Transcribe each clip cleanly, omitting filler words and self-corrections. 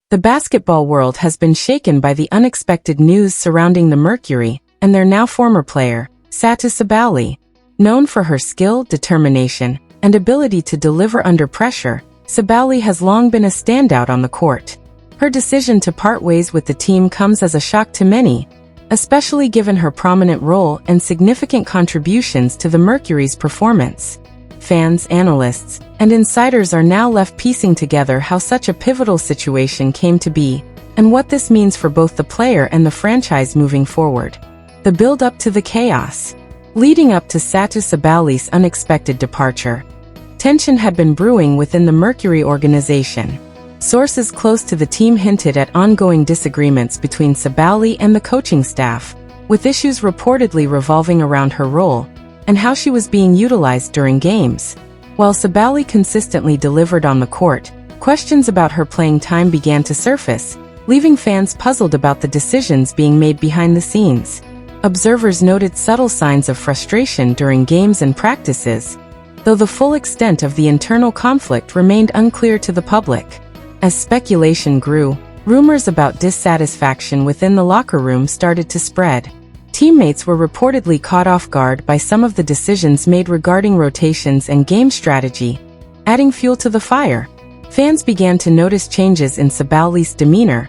The basketball world has been shaken by the unexpected news surrounding the Mercury and their now former player, Satou Sabally. Known for her skill, determination, and ability to deliver under pressure, Sabally has long been a standout on the court. Her decision to part ways with the team comes as a shock to many, especially given her prominent role and significant contributions to the Mercury's performance. Fans, analysts, and insiders are now left piecing together how such a pivotal situation came to be, and what this means for both the player and the franchise moving forward. The build-up to the chaos. Leading up to Satou Sabally's unexpected departure, tension had been brewing within the Mercury organization. Sources close to the team hinted at ongoing disagreements between Sabally and the coaching staff, with issues reportedly revolving around her role and how she was being utilized during games. While Sabally consistently delivered on the court, questions about her playing time began to surface, leaving fans puzzled about the decisions being made behind the scenes. Observers noted subtle signs of frustration during games and practices, though the full extent of the internal conflict remained unclear to the public. As speculation grew, rumors about dissatisfaction within the locker room started to spread. Teammates were reportedly caught off guard by some of the decisions made regarding rotations and game strategy, adding fuel to the fire. Fans began to notice changes in Sabally's demeanor,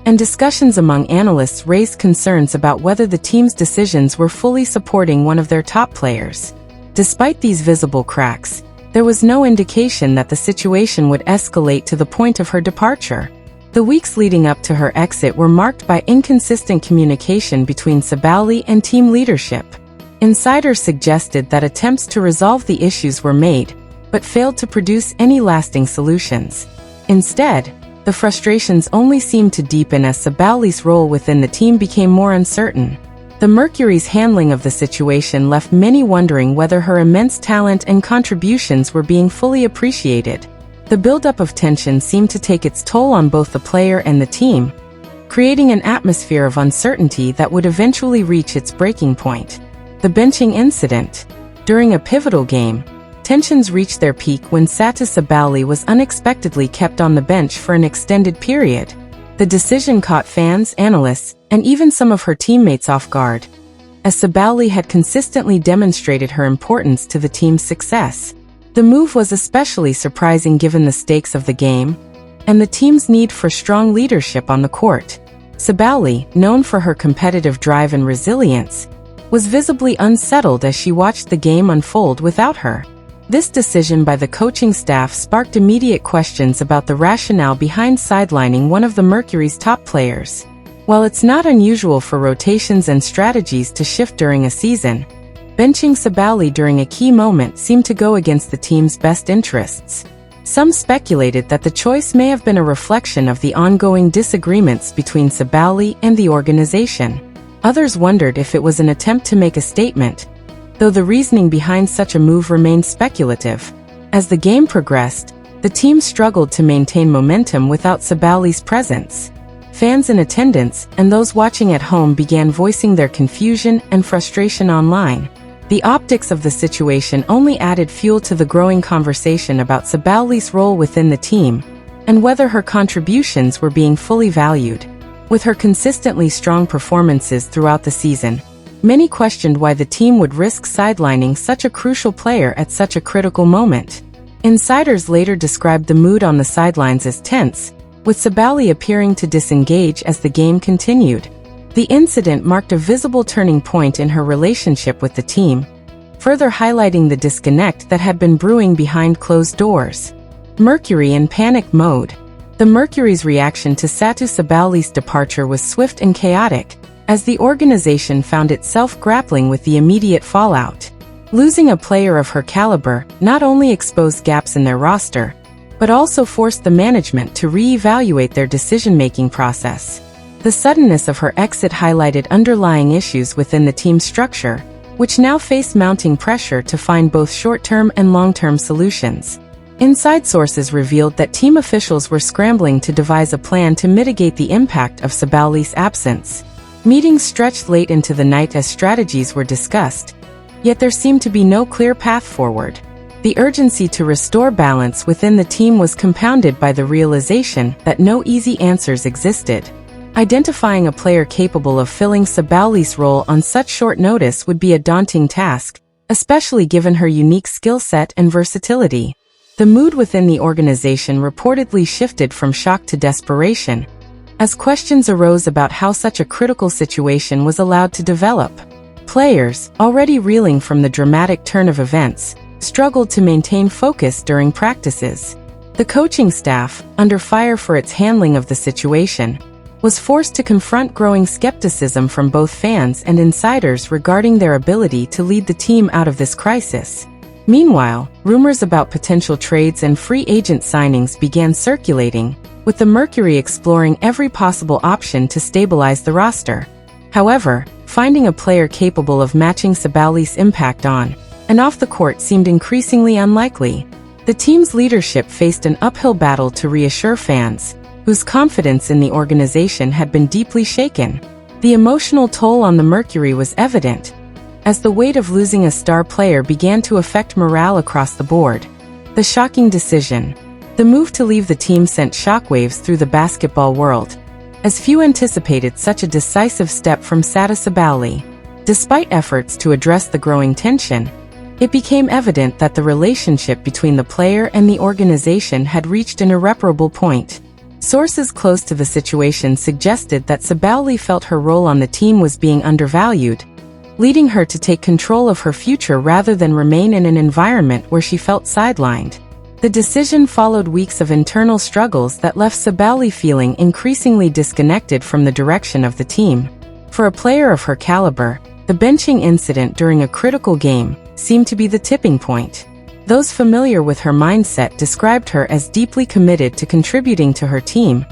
and discussions among analysts raised concerns about whether the team's decisions were fully supporting one of their top players. Despite these visible cracks, there was no indication that the situation would escalate to the point of her departure. The weeks leading up to her exit were marked by inconsistent communication between Sabally and team leadership. Insiders suggested that attempts to resolve the issues were made, but failed to produce any lasting solutions. Instead, the frustrations only seemed to deepen as Sabally's role within the team became more uncertain. The Mercury's handling of the situation left many wondering whether her immense talent and contributions were being fully appreciated. The buildup of tension seemed to take its toll on both the player and the team, creating an atmosphere of uncertainty that would eventually reach its breaking point. The benching incident. During a pivotal game, tensions reached their peak when Satou Sabally was unexpectedly kept on the bench for an extended period. The decision caught fans, analysts, and even some of her teammates off guard, as Sabally had consistently demonstrated her importance to the team's success. The move was especially surprising given the stakes of the game and the team's need for strong leadership on the court. Sabally, known for her competitive drive and resilience, was visibly unsettled as she watched the game unfold without her. This decision by the coaching staff sparked immediate questions about the rationale behind sidelining one of the Mercury's top players. While it's not unusual for rotations and strategies to shift during a season, benching Sabally during a key moment seemed to go against the team's best interests. Some speculated that the choice may have been a reflection of the ongoing disagreements between Sabally and the organization. Others wondered if it was an attempt to make a statement, though the reasoning behind such a move remained speculative. As the game progressed, the team struggled to maintain momentum without Sabally's presence. Fans in attendance and those watching at home began voicing their confusion and frustration online. The optics of the situation only added fuel to the growing conversation about Sabally's role within the team and whether her contributions were being fully valued. With her consistently strong performances throughout the season, many questioned why the team would risk sidelining such a crucial player at such a critical moment. Insiders later described the mood on the sidelines as tense, with Sabally appearing to disengage as the game continued. The incident marked a visible turning point in her relationship with the team, further highlighting the disconnect that had been brewing behind closed doors. Mercury in panic mode. The Mercury's reaction to Satou Sabally's departure was swift and chaotic, as the organization found itself grappling with the immediate fallout. Losing a player of her caliber not only exposed gaps in their roster, but also forced the management to re-evaluate their decision-making process. The suddenness of her exit highlighted underlying issues within the team's structure, which now faced mounting pressure to find both short-term and long-term solutions. Inside sources revealed that team officials were scrambling to devise a plan to mitigate the impact of Sabally's absence. Meetings stretched late into the night as strategies were discussed, yet there seemed to be no clear path forward. The urgency to restore balance within the team was compounded by the realization that no easy answers existed. Identifying a player capable of filling Sabally's role on such short notice would be a daunting task, especially given her unique skill set and versatility. The mood within the organization reportedly shifted from shock to desperation, as questions arose about how such a critical situation was allowed to develop. Players, already reeling from the dramatic turn of events, struggled to maintain focus during practices. The coaching staff, under fire for its handling of the situation, was forced to confront growing skepticism from both fans and insiders regarding their ability to lead the team out of this crisis. Meanwhile, rumors about potential trades and free agent signings began circulating, with the Mercury exploring every possible option to stabilize the roster. However, finding a player capable of matching Sabally's impact on and off the court seemed increasingly unlikely. The team's leadership faced an uphill battle to reassure fans, whose confidence in the organization had been deeply shaken. The emotional toll on the Mercury was evident, as the weight of losing a star player began to affect morale across the board. The shocking decision. The move to leave the team sent shockwaves through the basketball world, as few anticipated such a decisive step from Satou Sabally. Despite efforts to address the growing tension, it became evident that the relationship between the player and the organization had reached an irreparable point. Sources close to the situation suggested that Sabally felt her role on the team was being undervalued, leading her to take control of her future rather than remain in an environment where she felt sidelined. The decision followed weeks of internal struggles that left Sabally feeling increasingly disconnected from the direction of the team. For a player of her caliber, the benching incident during a critical game seemed to be the tipping point. Those familiar with her mindset described her as deeply committed to contributing to her team,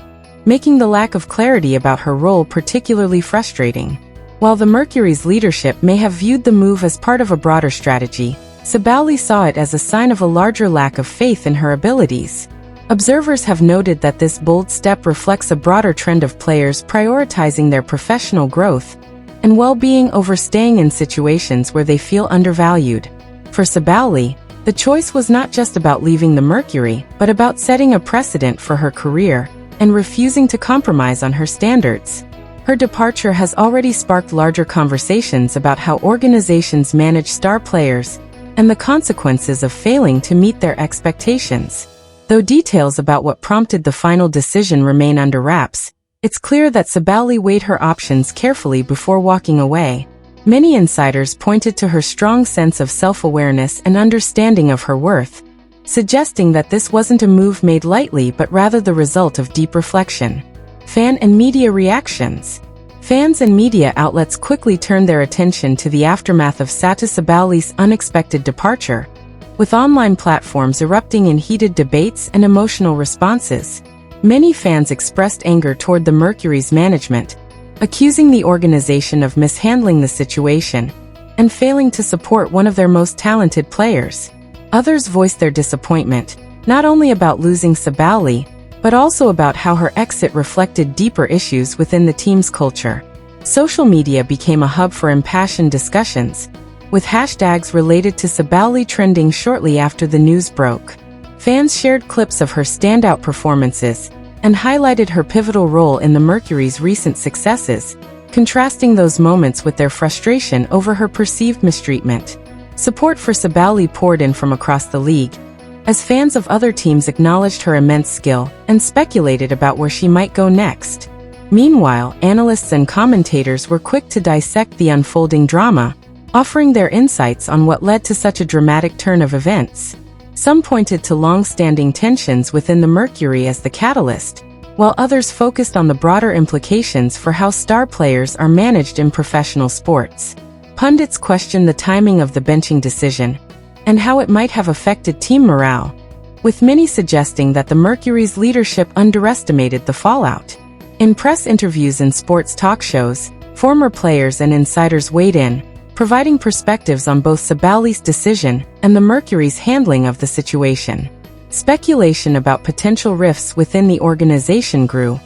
making the lack of clarity about her role particularly frustrating. While the Mercury's leadership may have viewed the move as part of a broader strategy, Sabally saw it as a sign of a larger lack of faith in her abilities. Observers have noted that this bold step reflects a broader trend of players prioritizing their professional growth and well-being over staying in situations where they feel undervalued. For Sabally, the choice was not just about leaving the Mercury, but about setting a precedent for her career and refusing to compromise on her standards. Her departure has already sparked larger conversations about how organizations manage star players and the consequences of failing to meet their expectations. Though details about what prompted the final decision remain under wraps, it's clear that Sabally weighed her options carefully before walking away. Many insiders pointed to her strong sense of self-awareness and understanding of her worth, suggesting that this wasn't a move made lightly but rather the result of deep reflection. Fan and media reactions. Fans and media outlets quickly turned their attention to the aftermath of Satou Sabally's unexpected departure, with online platforms erupting in heated debates and emotional responses. Many fans expressed anger toward the Mercury's management, accusing the organization of mishandling the situation and failing to support one of their most talented players. Others voiced their disappointment, not only about losing Sabally, but also about how her exit reflected deeper issues within the team's culture. Social media became a hub for impassioned discussions, with hashtags related to Sabally trending shortly after the news broke. Fans shared clips of her standout performances and highlighted her pivotal role in the Mercury's recent successes, contrasting those moments with their frustration over her perceived mistreatment. Support for Sabally poured in from across the league, as fans of other teams acknowledged her immense skill and speculated about where she might go next. Meanwhile, analysts and commentators were quick to dissect the unfolding drama, offering their insights on what led to such a dramatic turn of events. Some pointed to long-standing tensions within the Mercury as the catalyst, while others focused on the broader implications for how star players are managed in professional sports. Pundits questioned the timing of the benching decision and how it might have affected team morale, with many suggesting that the Mercury's leadership underestimated the fallout. In press interviews and sports talk shows, former players and insiders weighed in, providing perspectives on both Sabally's decision and the Mercury's handling of the situation. Speculation about potential rifts within the organization grew,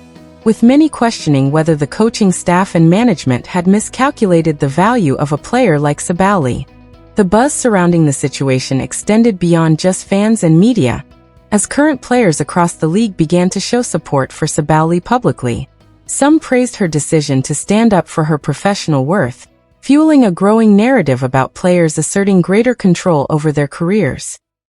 with many questioning whether the coaching staff and management had miscalculated the value of a player like Sabally. The buzz surrounding the situation extended beyond just fans and media, as current players across the league began to show support for Sabally publicly. Some praised her decision to stand up for her professional worth, fueling a growing narrative about players asserting greater control over their careers.